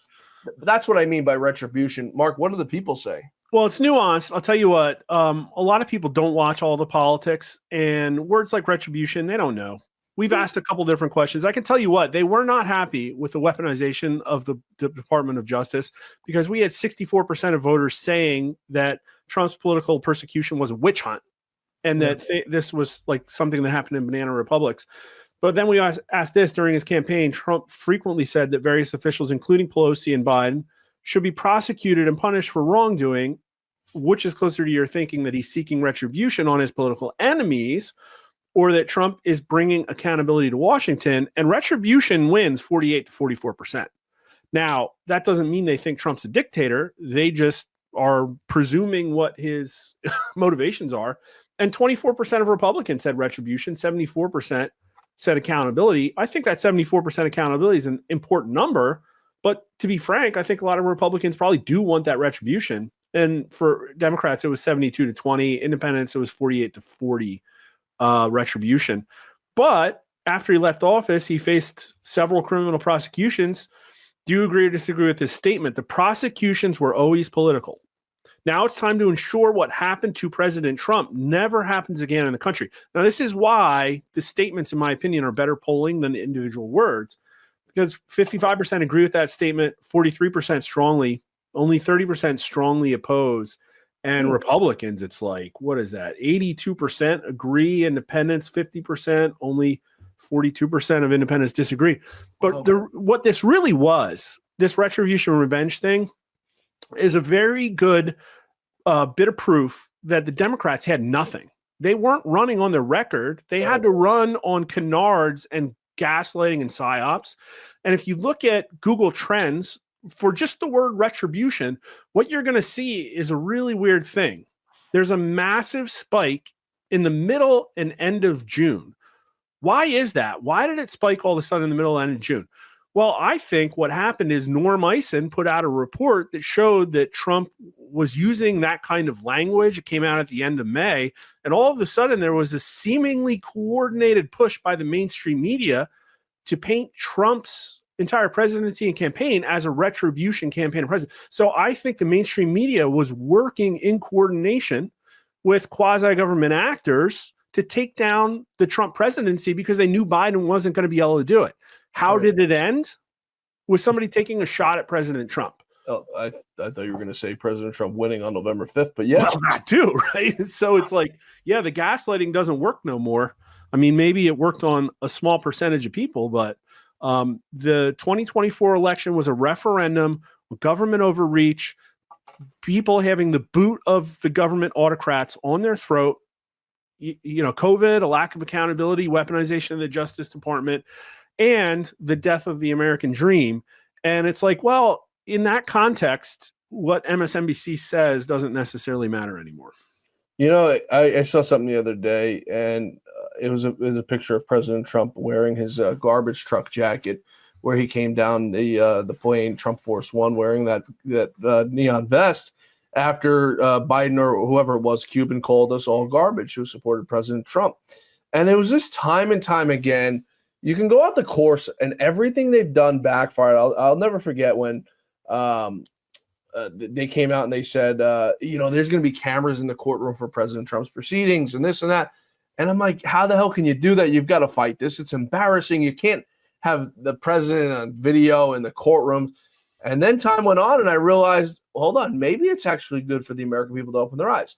That's what I mean by retribution. Mark, what do the people say? Well, it's nuanced. I'll tell you what, a lot of people don't watch all the politics, and words like retribution, they don't know. We've asked a couple different questions. I can tell you what, they were not happy with the weaponization of the Department of Justice because we had 64% of voters saying that Trump's political persecution was a witch hunt and that this was like something that happened in banana republics. But then we asked this during his campaign. Trump frequently said that various officials, including Pelosi and Biden, should be prosecuted and punished for wrongdoing, which is closer to your thinking that he's seeking retribution on his political enemies, or that Trump is bringing accountability to Washington, and retribution wins 48 to 44%. Now, that doesn't mean they think Trump's a dictator. They just are presuming what his motivations are. And 24% of Republicans said retribution, 74% said accountability. I think that 74% accountability is an important number. But to be frank, I think a lot of Republicans probably do want that retribution. And for Democrats, it was 72 to 20. Independents, it was 48 to 40 retribution. But after he left office, he faced several criminal prosecutions. Do you agree or disagree with this statement? The prosecutions were always political. Now it's time to ensure what happened to President Trump never happens again in the country. Now, this is why the statements, in my opinion, are better polling than the individual words, because 55% agree with that statement, 43% strongly, only 30% strongly oppose. And Republicans, it's like, what is that? 82% agree, independents, 50%, only 42% of independents disagree. But what this really was, this retribution revenge thing, is a very good bit of proof that the Democrats had nothing. They weren't running on their record. They had to run on canards and gaslighting and psyops. And if you look at Google Trends for just the word retribution, what you're going to see is a really weird thing. There's a massive spike in the middle and end of June. Why is that? Why did it spike all of a sudden in the middle and end of June? Well, I think what happened is Norm Eisen put out a report that showed that Trump was using that kind of language. It came out at the end of May, and all of a sudden there was a seemingly coordinated push by the mainstream media to paint Trump's entire presidency and campaign as a retribution campaign of president. So I think the mainstream media was working in coordination with quasi-government actors to take down the Trump presidency because they knew Biden wasn't going to be able to do it. How did it end? was somebody taking a shot at President Trump. Oh, I thought you were going to say President Trump winning on November 5th, but yeah. Well, that too, right? So it's like, yeah, the gaslighting doesn't work no more. I mean, maybe it worked on a small percentage of people, but the 2024 election was a referendum with government overreach, people having the boot of the government autocrats on their throat, COVID, a lack of accountability, weaponization of the Justice Department, and the death of the American dream. And it's like, well, in that context, what MSNBC says doesn't necessarily matter anymore. I saw something the other day, and it was a picture of President Trump wearing his garbage truck jacket, where he came down the plane, Trump Force One, wearing that neon vest after Biden or whoever it was, Cuban, called us all garbage who supported President Trump. And it was just time and time again. You can go out the course, and everything they've done backfired. I'll never forget when they came out and they said, there's going to be cameras in the courtroom for President Trump's proceedings and this and that. And I'm like, how the hell can you do that? You've got to fight this. It's embarrassing. You can't have the president on video in the courtroom. And then time went on, and I realized, hold on, maybe it's actually good for the American people to open their eyes.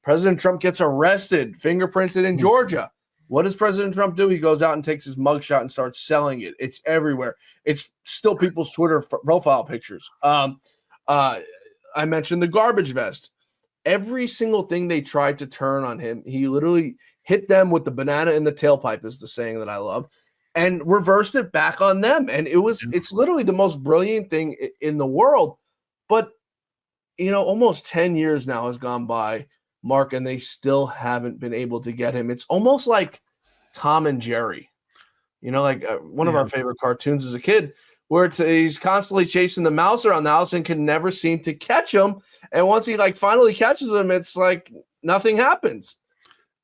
President Trump gets arrested, fingerprinted in Georgia. What does President Trump do? He goes out and takes his mugshot and starts selling it. It's everywhere. It's still people's Twitter profile pictures. I mentioned the garbage vest. Every single thing they tried to turn on him, he literally hit them with the banana in the tailpipe, is the saying that I love, and reversed it back on them. And it's literally the most brilliant thing in the world. But, almost 10 years now has gone by, Mark, and they still haven't been able to get him. It's almost like Tom and Jerry, one of our favorite cartoons as a kid, where he's constantly chasing the mouse around the house and can never seem to catch him. And once he finally catches him, it's like nothing happens.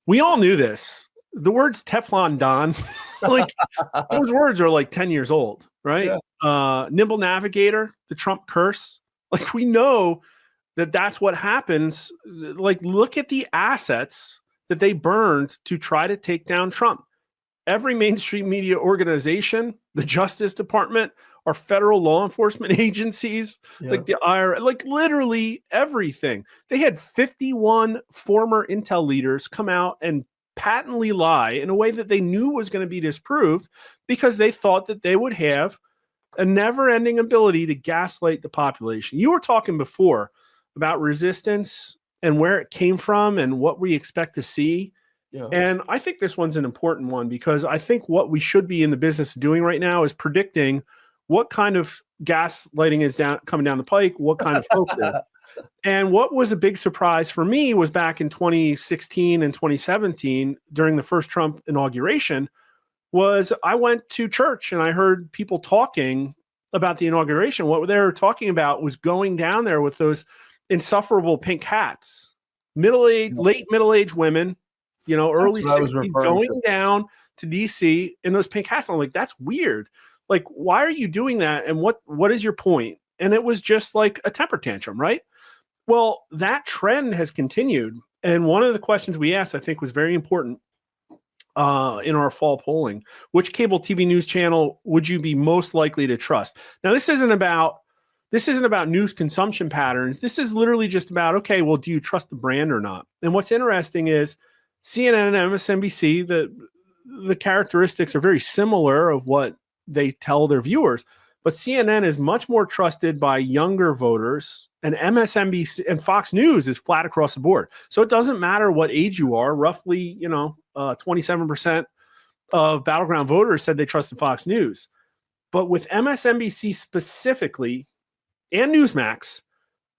We all knew this. The words Teflon Don, those words are 10 years old, right? Yeah. Nimble Navigator, the Trump curse. We know that's what happens. Look at the assets that they burned to try to take down Trump. Every mainstream media organization, the Justice Department, our federal law enforcement agencies, the IRS, literally everything. They had 51 former intel leaders come out and patently lie in a way that they knew was going to be disproved, because they thought that they would have a never-ending ability to gaslight the population. You were talking before about resistance and where it came from and what we expect to see. Yeah. And I think this one's an important one, because I think what we should be in the business of doing right now is predicting what kind of gaslighting is coming down the pike, what kind of hoax is. And what was a big surprise for me was back in 2016 and 2017, during the first Trump inauguration, was I went to church and I heard people talking about the inauguration. What they were talking about was going down there with those insufferable pink hats, late middle-aged women, early 60s, going down to DC in those pink hats. I'm like, that's weird. Why are you doing that? And what is your point? And it was just like a temper tantrum, right? Well, that trend has continued. And one of the questions we asked, I think, was very important in our fall polling. Which cable TV news channel would you be most likely to trust? Now, this isn't about news consumption patterns. This is literally just about, okay, well, do you trust the brand or not? And what's interesting is CNN and MSNBC, the characteristics are very similar of what they tell their viewers, but CNN is much more trusted by younger voters, and MSNBC and Fox News is flat across the board. So it doesn't matter what age you are. Roughly, 27% of battleground voters said they trusted Fox News. But with MSNBC specifically and Newsmax,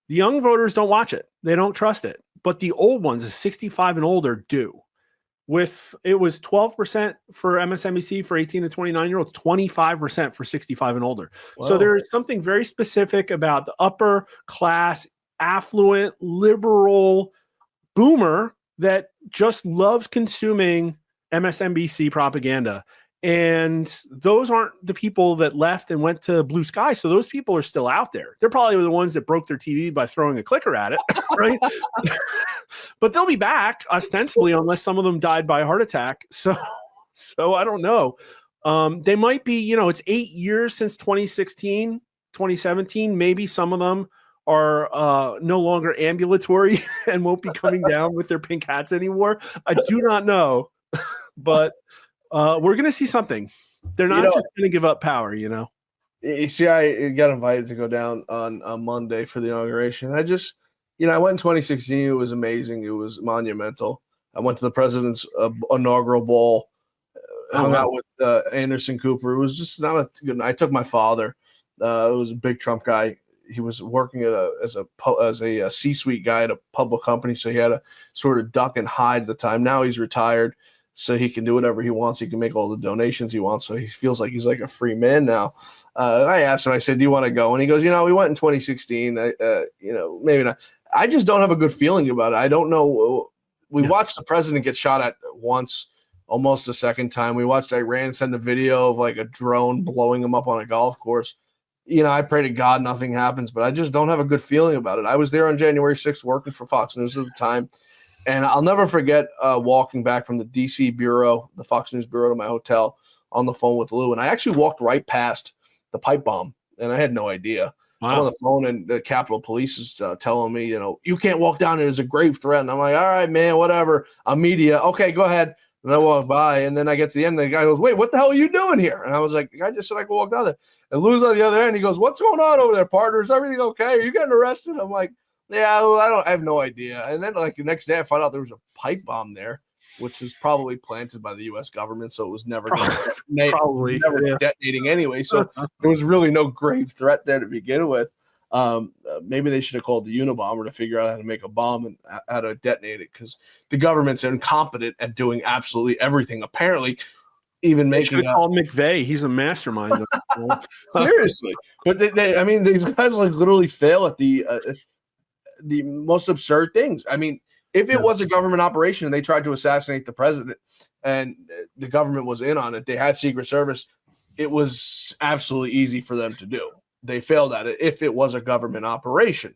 the young voters don't watch it. They don't trust it. But the old ones, the 65 and older, do. It was 12% for MSNBC for 18 to 29-year-olds, 25% for 65 and older. Whoa. So there's something very specific about the upper class, affluent, liberal boomer that just loves consuming MSNBC propaganda. And those aren't the people that left and went to Blue Sky. So those people are still out there. They're probably the ones that broke their TV by throwing a clicker at it, right? But they'll be back ostensibly, unless some of them died by a heart attack. So I don't know. They might be, it's 8 years since 2016, 2017. Maybe some of them are no longer ambulatory and won't be coming down with their pink hats anymore. I do not know, but we're going to see something. They're not just going to give up power, You see, I got invited to go down on Monday for the inauguration. I just, I went in 2016. It was amazing. It was monumental. I went to the president's inaugural ball, hung out with Anderson Cooper. It was just not a good night. I took my father. It was a big Trump guy. He was working as a C-suite guy at a public company, so he had to sort of duck and hide at the time. Now he's retired, so he can do whatever he wants. He can make all the donations he wants, so he feels like he's like a free man now. I asked him, I said, do you want to go? And he goes, we went in 2016. Maybe not. I just don't have a good feeling about it. I don't know. We watched the president get shot at once, almost a second time. We watched Iran send a video of like a drone blowing him up on a golf course. I pray to God nothing happens, but I just don't have a good feeling about it. I was there on January 6th working for Fox News at the time, and I'll never forget walking back from the D.C. bureau, the Fox News bureau, to my hotel on the phone with Lou, and I actually walked right past the pipe bomb, and I had no idea. Wow. I'm on the phone, and the Capitol Police is telling me, you can't walk down there. It's a grave threat. And I'm like, all right, man, whatever. I'm media. Okay, go ahead. And I walk by, and then I get to the end, and the guy goes, wait, what the hell are you doing here? And I was like, the guy just said I could walk down there. And Lou's on the other end. He goes, what's going on over there, partner? Is everything okay? Are you getting arrested? I'm like, yeah, I have no idea. And then like the next day I found out there was a pipe bomb there, which was probably planted by the U.S. government, so it was never detonating anyway. So there was really no grave threat there to begin with. Maybe they should have called the Unabomber to figure out how to make a bomb and how to detonate it, because the government's incompetent at doing absolutely everything. Apparently, even making called McVeigh. He's a mastermind. Seriously, but these guys like literally fail at the most absurd things. I mean, if it was a government operation and they tried to assassinate the president and the government was in on it, they had Secret Service, it was absolutely easy for them to do. They failed at it if it was a government operation.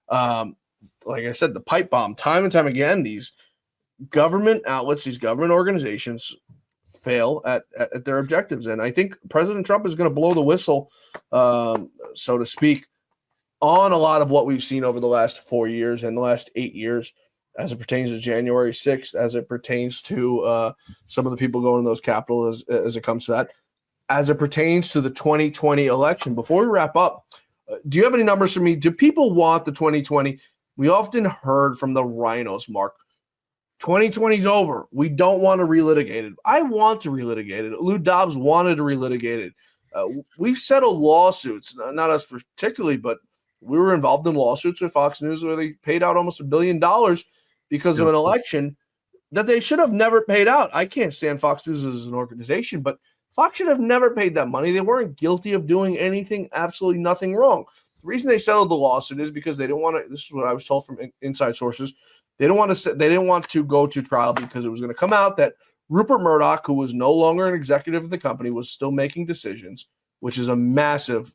Like I said, the pipe bomb, time and time again, these government outlets, these government organizations fail at their objectives. And I think President Trump is going to blow the whistle, so to speak, on a lot of what we've seen over the last 4 years and the last 8 years, as it pertains to January 6th, as it pertains to some of the people going to those capitals, as it comes to that, as it pertains to the 2020 election. Before we wrap up, do you have any numbers for me? Do people want the 2020? We often heard from the rhinos, Mark, 2020 is over. We don't want to relitigate it. I want to relitigate it. Lou Dobbs wanted to relitigate it. We've settled lawsuits, not us particularly, but we were involved in lawsuits with Fox News where they paid out almost $1 billion because of an election that they should have never paid out. I can't stand Fox News as an organization, but Fox should have never paid that money. They weren't guilty of doing anything, absolutely nothing wrong. The reason they settled the lawsuit is because they didn't want to. This is what I was told from inside sources. They didn't want to go to trial because it was going to come out that Rupert Murdoch, who was no longer an executive of the company, was still making decisions, which is a massive,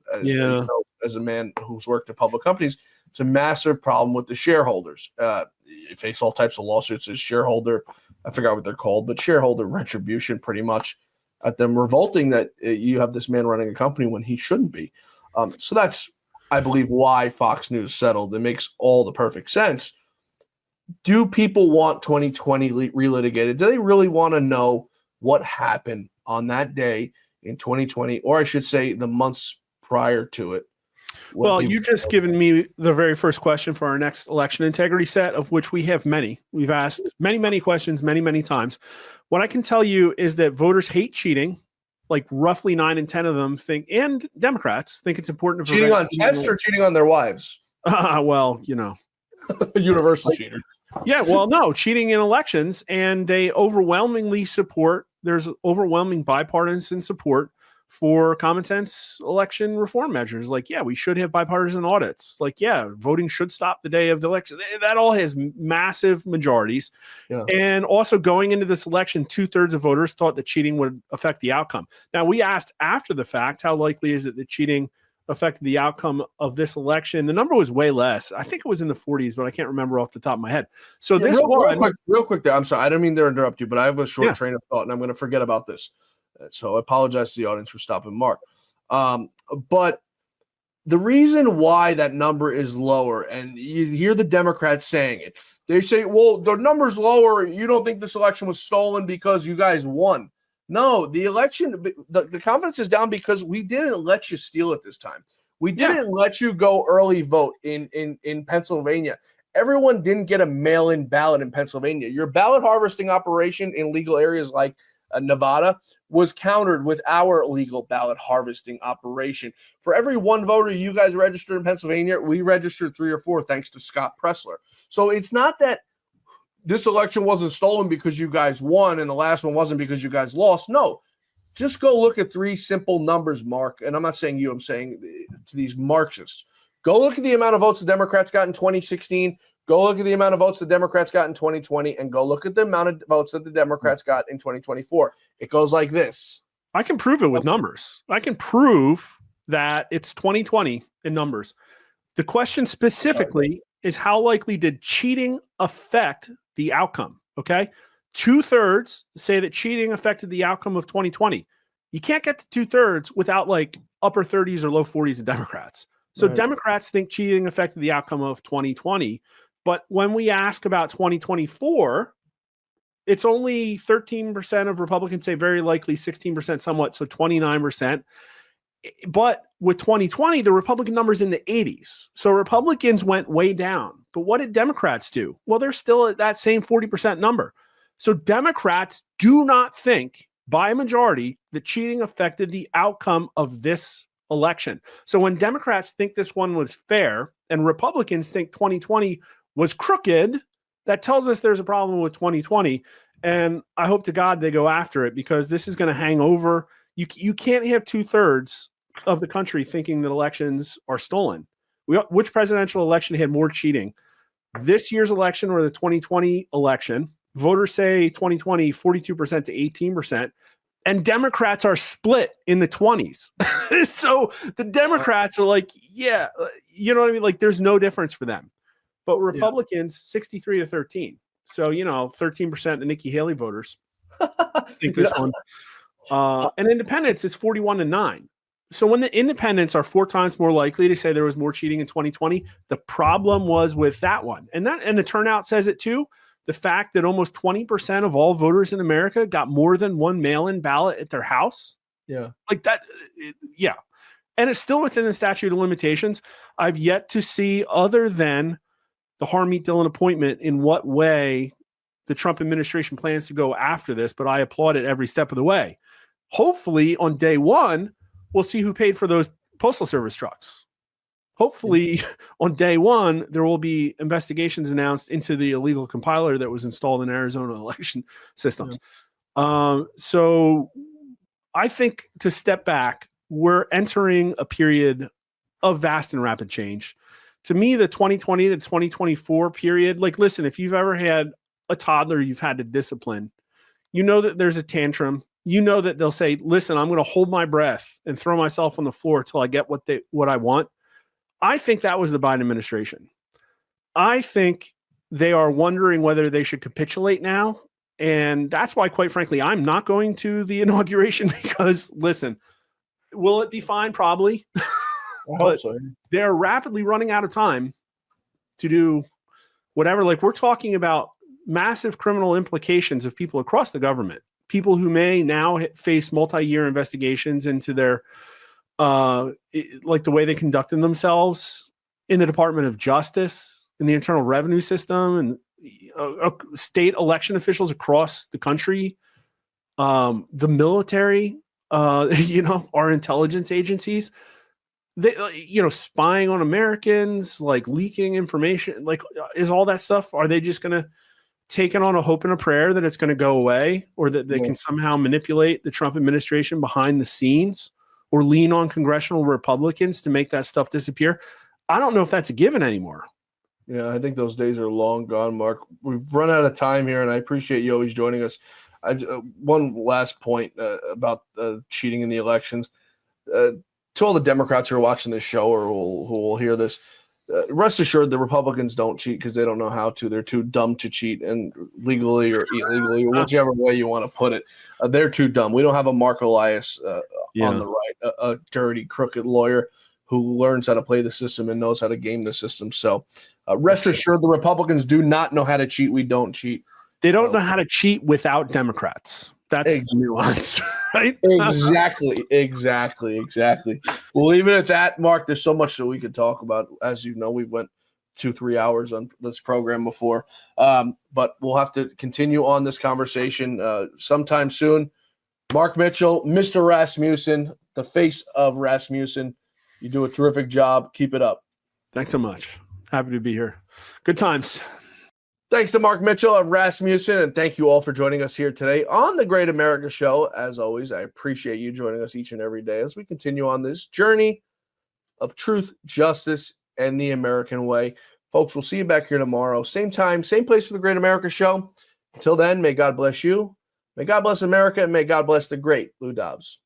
as a man who's worked at public companies, it's a massive problem with the shareholders. You face all types of lawsuits as shareholder, I forgot what they're called, but shareholder retribution, pretty much, at them revolting that you have this man running a company when he shouldn't be. So that's, I believe, why Fox News settled. It makes all the perfect sense. Do people want 2020 relitigated? Do they really want to know what happened on that day in 2020, or I should say the months prior to it? Well, you just given me the very first question for our next election integrity set, of which we have many. We've asked many questions, many times. What I can tell you is that voters hate cheating. Like roughly 9 in 10 of them think, and Democrats think it's important to cheating on tests or cheating on their wives. Well, universal cheater. Yeah, well, no, cheating in elections, and they overwhelmingly support. There's overwhelming bipartisan support for common sense election reform measures. Like, yeah, we should have bipartisan audits. Like, yeah, voting should stop the day of the election. That all has massive majorities. Yeah. And also going into this election, 2/3 of voters thought that cheating would affect the outcome. Now, we asked after the fact, how likely is it that cheating affected the outcome of this election? The number was way less. I think it was in the 40s, but I can't remember off the top of my head. So real quick there. I'm sorry, I don't mean to interrupt you, but I have a short train of thought, and I'm going to forget about this. So I apologize to the audience for stopping Mark. But the reason why that number is lower, and you hear the Democrats saying it, they say, well, the number's lower. You don't think this election was stolen because you guys won. No, the election, the confidence is down because we didn't let you steal it this time. We didn't let you go early vote in Pennsylvania. Everyone didn't get a mail-in ballot in Pennsylvania. Your ballot harvesting operation in legal areas like Nevada was countered with our legal ballot harvesting operation. For every one voter you guys registered in Pennsylvania, we registered 3 or 4 thanks to Scott Pressler. So it's not that this election wasn't stolen because you guys won and the last one wasn't because you guys lost. No, just go look at 3 simple numbers, Mark. And I'm not saying you, I'm saying to these Marxists. Go look at the amount of votes the Democrats got in 2016. Go look at the amount of votes the Democrats got in 2020, and go look at the amount of votes that the Democrats got in 2024. It goes like this. I can prove it with numbers. I can prove that it's 2020 in numbers. The question specifically is how likely did cheating affect the outcome? Okay. 2/3 say that cheating affected the outcome of 2020. You can't get to 2/3 without like upper 30s or low 40s of Democrats. So Democrats think cheating affected the outcome of 2020. But when we ask about 2024, it's only 13% of Republicans say very likely, 16% somewhat, so 29%. But with 2020, the Republican number's in the 80s. So Republicans went way down. But what did Democrats do? Well, they're still at that same 40% number. So Democrats do not think by a majority that cheating affected the outcome of this election. So when Democrats think this one was fair and Republicans think 2020 was crooked, that tells us there's a problem with 2020. And I hope to God they go after it, because this is going to hang over. You can't have 2/3 of the country thinking that elections are stolen. Which presidential election had more cheating? This year's election or the 2020 election? Voters say 2020, 42% to 18%. And Democrats are split in the 20s. So the Democrats are like, yeah, you know what I mean? Like there's no difference for them. But Republicans, 63 to 13. So, 13% the Nikki Haley voters think this one. And independents, it's 41 to 9. So when the independents are 4 times more likely to say there was more cheating in 2020, the problem was with that one. And the turnout says it too. The fact that almost 20% of all voters in America got more than one mail-in ballot at their house. Yeah. Like that. Yeah. And it's still within the statute of limitations. I've yet to see, other than the Harmeet Dillon appointment, in what way the Trump administration plans to go after this, but I applaud it every step of the way. Hopefully on day one, we'll see who paid for those Postal Service trucks. Hopefully on day one, there will be investigations announced into the illegal compiler that was installed in Arizona election systems. So I think, to step back, we're entering a period of vast and rapid change. To me, the 2020 to 2024 period, like, listen, if you've ever had a toddler you've had to discipline, you know that there's a tantrum. You know that they'll say, listen, I'm going to hold my breath and throw myself on the floor till I get what I want. I think that was the Biden administration. I think they are wondering whether they should capitulate now. And that's why, quite frankly, I'm not going to the inauguration, because, listen, will it be fine? Probably. But they're rapidly running out of time to do whatever. Like, we're talking about massive criminal implications of people across the government, people who may now face multi-year investigations into their, like the way they conducted themselves in the Department of Justice, in the Internal Revenue System, and state election officials across the country, the military, our intelligence agencies. They, spying on Americans, like leaking information, like, is all that stuff, are they just going to take it on a hope and a prayer that it's going to go away, or that they can somehow manipulate the Trump administration behind the scenes, or lean on congressional Republicans to make that stuff disappear? I don't know if that's a given anymore. Yeah, I think those days are long gone, Mark. We've run out of time here, and I appreciate you always joining us. One last point about cheating in the elections. To all the Democrats who are watching this show, or who will hear this, rest assured the Republicans don't cheat because they don't know how to. They're too dumb to cheat, and legally or illegally, or whichever way you want to put it, they're too dumb. We don't have a Mark Elias on the right, a dirty, crooked lawyer who learns how to play the system and knows how to game the system. So rest assured the Republicans do not know how to cheat. We don't cheat. They don't know how to cheat without Democrats. That's the nuance, right? Exactly. We'll leave it at that, Mark. There's so much that we could talk about. As you know, we've went 2-3 hours on this program before, but we'll have to continue on this conversation sometime soon. Mark Mitchell, Mr. Rasmussen, the face of Rasmussen. You do a terrific job. Keep it up. Thanks so much. Happy to be here. Good times. Thanks to Mark Mitchell of Rasmussen, and thank you all for joining us here today on the Great America Show. As always, I appreciate you joining us each and every day as we continue on this journey of truth, justice, and the American way. Folks, we'll see you back here tomorrow. Same time, same place for the Great America Show. Until then, may God bless you, may God bless America, and may God bless the great Lou Dobbs.